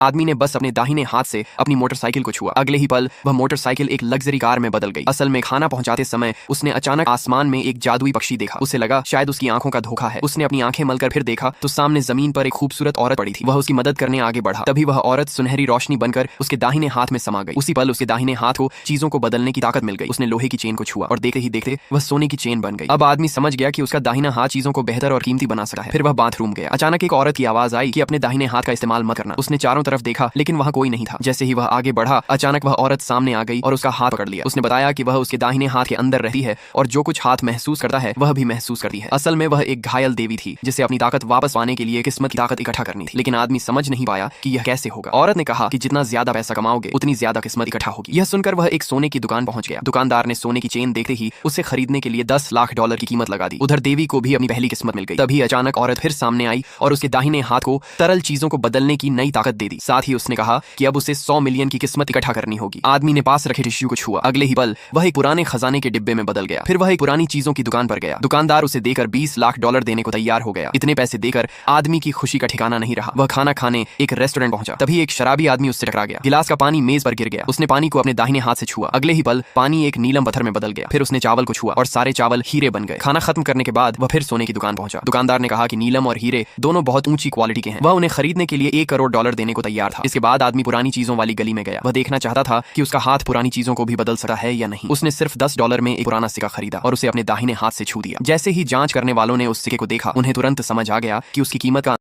आदमी ने बस अपने दाहिने हाथ से अपनी मोटरसाइकिल को छुआ। अगले ही पल वह मोटरसाइकिल एक लग्जरी कार में बदल गई। असल में खाना पहुंचाते समय उसने अचानक आसमान में एक जादुई पक्षी देखा। उसे लगा शायद उसकी आंखों का धोखा है। उसने अपनी आंखें मलकर फिर देखा तो सामने जमीन पर एक खूबसूरत औरत पड़ी थी। वह उसकी मदद करने आगे बढ़ा। तभी वह औरत सुनहरी रोशनी बनकर उसके दाहिने हाथ में समा गई। उसी पल उसके दाहिने हाथ को चीजों को बदलने की ताकत मिल गई। उसने लोहे की चेन को छुआ और देखते ही देखते वह सोने की चेन बन गई। अब आदमी समझ गया कि उसका दाहिना हाथ चीजों को बेहतर और कीमती बना सकता है। फिर वह बाथरूम गया। अचानक एक औरत की आवाज आई कि अपने दाहिने हाथ का इस्तेमाल मत करना। उसने चारों तरफ देखा लेकिन वहां कोई नहीं था। जैसे ही वह आगे बढ़ा अचानक वह औरत सामने आ गई और उसका हाथ पकड़ लिया। उसने बताया कि वह उसके दाहिने हाथ के अंदर रहती है और जो कुछ हाथ महसूस करता है वह भी महसूस करती है। असल में वह एक घायल देवी थी जिसे अपनी ताकत वापस पाने के लिए किस्मत की ताकत इकट्ठा करनी थी। लेकिन आदमी समझ नहीं पाया कि यह कैसे होगा। औरत ने कहा कि जितना ज्यादा पैसा कमाओगे उतनी ज्यादा किस्मत इकट्ठा होगी। यह सुनकर वह एक सोने की दुकान पहुंच गया। दुकानदार ने सोने की चेन देखते ही उसे खरीदने के लिए $10 लाख की कीमत लगा दी। उधर देवी को भी अपनी पहली किस्मत मिल गई। तभी अचानक औरत फिर सामने आई और उसके दाहिने हाथ को तरल चीजों को बदलने की नई ताकत दे दी। साथ ही उसने कहा कि अब उसे 100 मिलियन की किस्मत इकट्ठा करनी होगी। आदमी ने पास रखे टिश्यू को छुआ। अगले ही पल वह एक पुराने खजाने के डिब्बे में बदल गया। फिर वह एक पुरानी चीजों की दुकान पर गया। दुकानदार उसे देकर $20 लाख देने को तैयार हो गया। इतने पैसे देकर आदमी की खुशी का ठिकाना नहीं रहा। वह खाना खाने एक रेस्टोरेंट पहुंचा। तभी एक शराबी आदमी उससे टकरा गया। गिलास का पानी मेज पर गिर गया। उसने पानी को अपने दाहिने हाथ से छुआ। अगले ही पल पानी एक नीलम पत्थर में बदल गया। फिर उसने चावल को छुआ और सारे चावल हीरे बन गए। खाना खत्म करने के बाद वह फिर सोने की दुकान पहुंचा। दुकानदार ने कहा कि नीलम और हीरे दोनों बहुत ऊंची क्वालिटी के हैं। वह उन्हें खरीदने के लिए $1 करोड़ देने को तैयार था। इसके बाद आदमी पुरानी चीजों वाली गली में गया। वह देखना चाहता था कि उसका हाथ पुरानी चीजों को भी बदल सकता है या नहीं। उसने सिर्फ $10 में एक पुराना सिक्का खरीदा और उसे अपने दाहिने हाथ से छू दिया। जैसे ही जांच करने वालों ने उस सिक्के को देखा उन्हें तुरंत समझ आ गया कि उसकी कीमत का